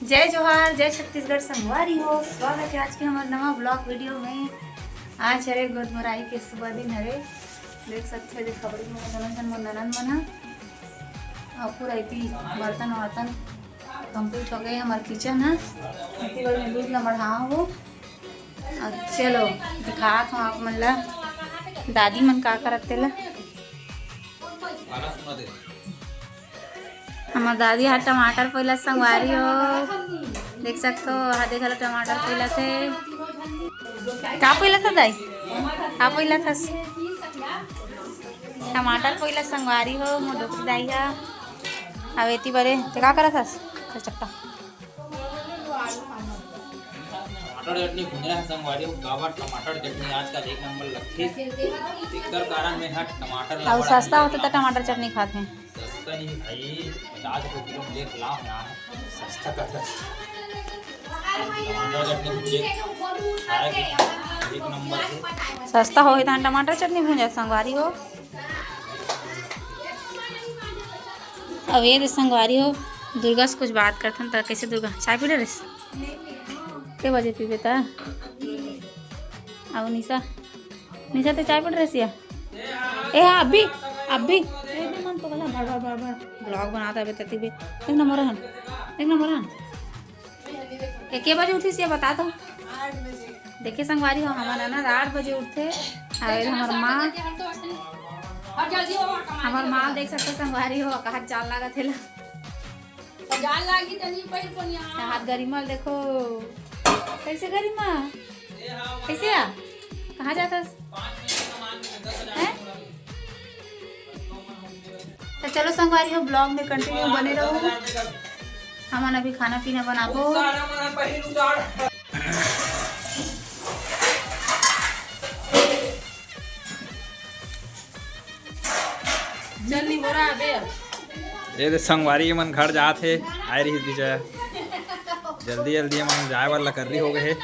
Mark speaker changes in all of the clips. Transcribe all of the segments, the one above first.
Speaker 1: जय जोहार, जय छत्तीसगढ़ संगवारी हो। स्वागत है आज के हमारे नवा ब्लॉग वीडियो में। आज हरे गोदमराई के सुबह दिन हरे देख सकते हैं। खबड़ी में ननन मना और पूरा इतनी बर्तन वर्तन कंप्लीट हो गए। हमारे किचन है इतनी बड़ी में दूध ला बढ़ाओ हो। चलो दिखात हूँ आप मन ला दादी मन का करते ला। हमार दादी हाँ टमाटर पहला संगवारी हो, देख सकते हो। हाँ देख लो टमाटर पहला थे का पहला था दाई का पहला था टमाटर पहला संगवारी हो मोदक दाई हा। अब इतनी बड़े ते का करा था चक्का
Speaker 2: टमाटर चटनी भुंजरा है संगवारी गावा टमाटर चटनी आजकल एक नंबर लगती है। इकर कारण में हट टमाटर
Speaker 1: और सस्ता होता तो टमाटर चटनी खाते हैं।
Speaker 2: सस्ता नहीं भाई 50 रुपये किलो में 1 लाख यहाँ सस्ता का टमाटर चटनी एक नंबर से
Speaker 1: सस्ता हो तो टमाटर चटनी भुंजा संगवारी हो। अब ये संगवारी हो दुर्गा से कुछ बात करते हैं। तो कैसे दुर्गा चाय पी रहे के बजे पी बेटा? अब निशा निशा तो चाय पी रही ए हाँ अभी मन तो गला भर भर भर भर ब्लॉग बनाता है बेटा। तीबे एक नंबर के बजे उठी से बता दो। देखिए संगवारी हो हमारा ना 8 बजे उठते। और हमार माँ देख सकते संगवारी हो कहा चाल लगा थे हाथ गरिमा देखो कैसे गरिमा कैसे आ कहाँ जाता है? तो चलो संगवारी हो ब्लॉग में कंटिन्यू बने रहो। हम अभी खाना पीना बनाबो।
Speaker 2: ये तो संगवारी मन घर जाते आए रही थी जल्दी जल्दी मन जाए वाला कर रही हो गए।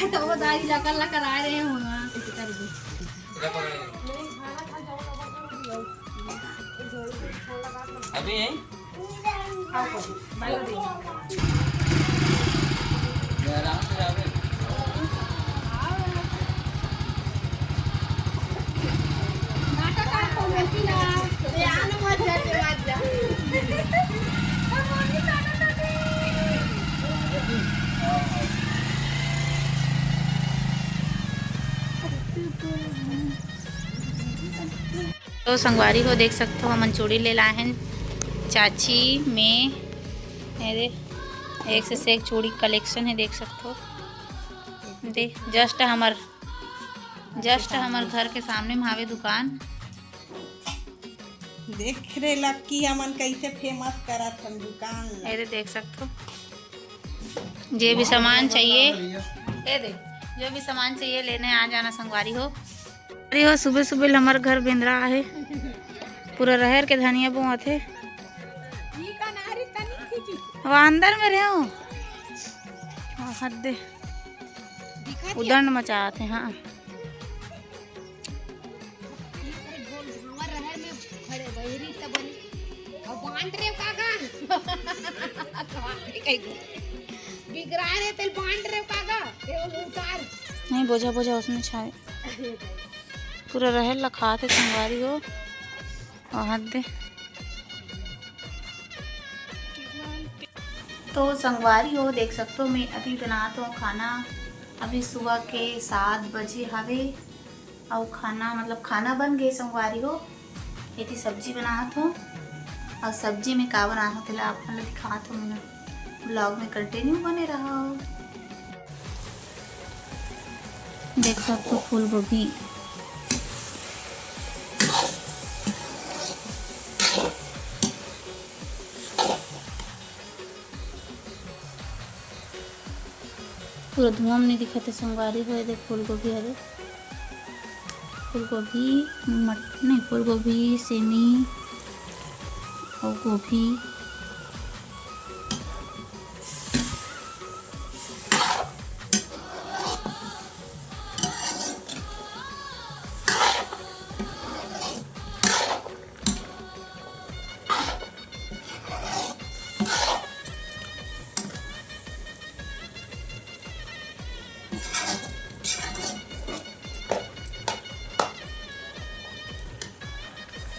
Speaker 1: तो वो दादी लकर आ रहे हैं
Speaker 2: अभी
Speaker 1: तो संगवारी को देख सकते हो हम चूड़ी ले लाए हैं चाची में। मेरे एक से एक चूड़ी कलेक्शन है देख सकते हो। दे जस्ट हमार घर के सामने में हावे दुकान।
Speaker 3: देख रहे लक्की हमन कैसे फेमस करत हम दुकान।
Speaker 1: ये देख सकते हो जे भी सामान चाहिए ये दे जो भी सामान चाहिए लेने आ जाना संगवारी हो। अरे हो सुबह सुबह हमारे घर बेंद्रा है पूरा रहर के धनिया बुआ थे वो अंदर में रहे हो हद उदंड मचाते। हाँ नहीं बोझा बोझा उसमें छाए पूरा रहर लखा थे संगवारी हो और हद दे। तो संगवारी हो देख सकते हो मैं अभी बनाता हूँ खाना। अभी सुबह के 7 बजे हवे और खाना मतलब खाना बन गए संगवारी हो। ये थी सब्जी बनात हूँ और सब्जी में का बना होते आप मतलब दिखात हूँ। मैंने ब्लॉग में कंटिन्यू बने रहा। देख सकते हो फूल गोभी पूरा धुआं नहीं दिखते संगवारी हो। देख फूल गोभी है, फूल गोभी नहीं, फूल गोभी, सेमी और गोभी।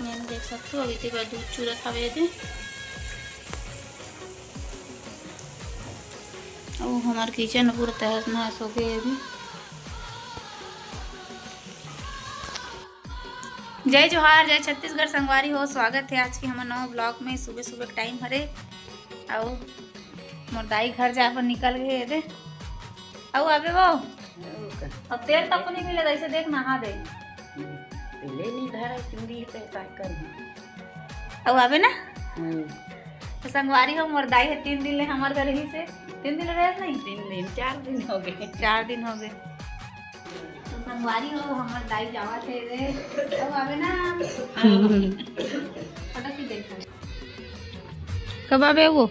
Speaker 1: मैंने देख सकते हो अभी तक दूध चूरा खावे थे। और हमारे किचन पूरा तहस नहस हो गए अभी। जय जोहार, जय छत्तीसगढ़ संगवारी हो। स्वागत है आज के हमारे नवा ब्लॉग में। सुबह सुबह का टाइम हरे और मोर दाई घर जा पर निकल गए थे। और अबे वो अब तेल तक नहीं मिले, ऐसे देख नहा दे
Speaker 3: ले नहीं धरा चिंदी पे कर।
Speaker 1: अब आवे ना तो संगवारी हो मोर दाई है 3 दिन ले हमार घर ही से। 3 दिन रहे नहीं,
Speaker 3: 3 दिन 4 दिन हो गए।
Speaker 1: 4 दिन हो गए। तो संगवारी हो हमार दाई जावा थे रे। अब आवे ना फटक ही देखा कब आवे वो।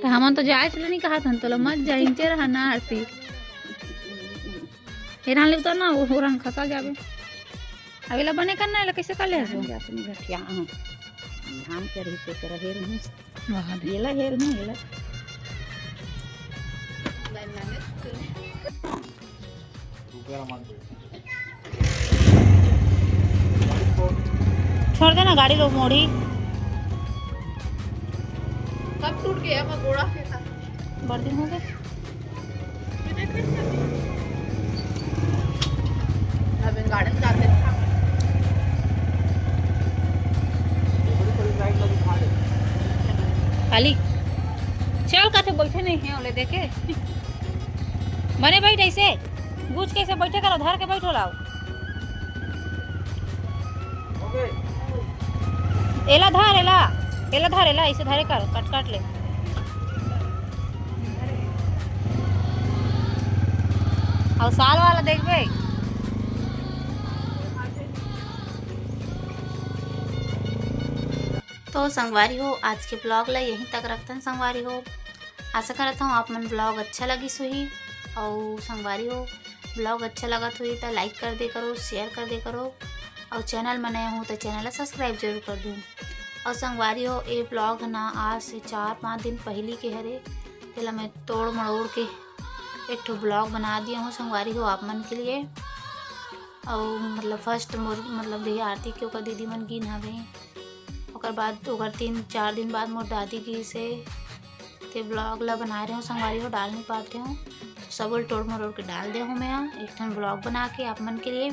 Speaker 1: तो हम तो जाए चले नहीं कहा था तो मत जाइंचे रहा ना आरती हेरान ले उतर ना वो रंग खसा जावे। अगला बने करना है कैसे कर ले
Speaker 3: अपनी घटिया धान कर ही पे कर हेर हूं
Speaker 1: वहां
Speaker 3: येला हेर हूं येला
Speaker 1: छोड़ देना गाड़ी रो मोड़ी।
Speaker 3: कब टूट गया मैं गोड़ा से था
Speaker 1: बड़े दिन हो गए।
Speaker 3: अब गार्डन जाते था
Speaker 1: खाली चल का थे बैठे नहीं है ओले देखे बने बैठ ऐसे गुज कैसे बैठे करो धर के बैठो लाओ। एला धर एला एला धर एला ऐसे धरे कर कट काट ले। और साल वाला देखबे तो संगवारी हो आज के ब्लॉग ला यहीं तक रखते हैं। संगवारी हो आशा करता हूँ आप मन ब्लॉग अच्छा लगी सुही। और संगवारी हो ब्लॉग अच्छा लगा तो ये लाइक कर दे करो, शेयर कर दे करो और चैनल में नया हूँ तो चैनल सब्सक्राइब जरूर कर दूँ। और संगवारी हो ये ब्लॉग ना आज से 4-5 दिन पहले के हरे पहला मैं तोड़ मड़ोड़ के एक ठो ब्लॉग बना दिया हूँ संगवारी हो आप मन के लिए। और मतलब फर्स्ट मोर मतलब भैया आरती के ओकर दीदी मन गिन हवे ओकर बाद ओकर 3-4 दिन बाद मोर दादी की से ते ब्लॉग ला बना रहे हो संगवारी हो डाल नहीं पाते हूँ सब तोड़ मरोड़ के डाल दे हूँ मैं एक ठन ब्लॉग बना के आप मन के लिए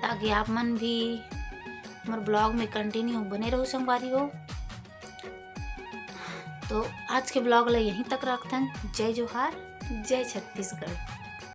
Speaker 1: ताकि आप मन भी मोर ब्लॉग में कंटिन्यू बने रहो संगवारी हो। तो आज के ब्लॉग ला यहीं तक रखते हैं। जय जोहार, जय छत्तीसगढ़।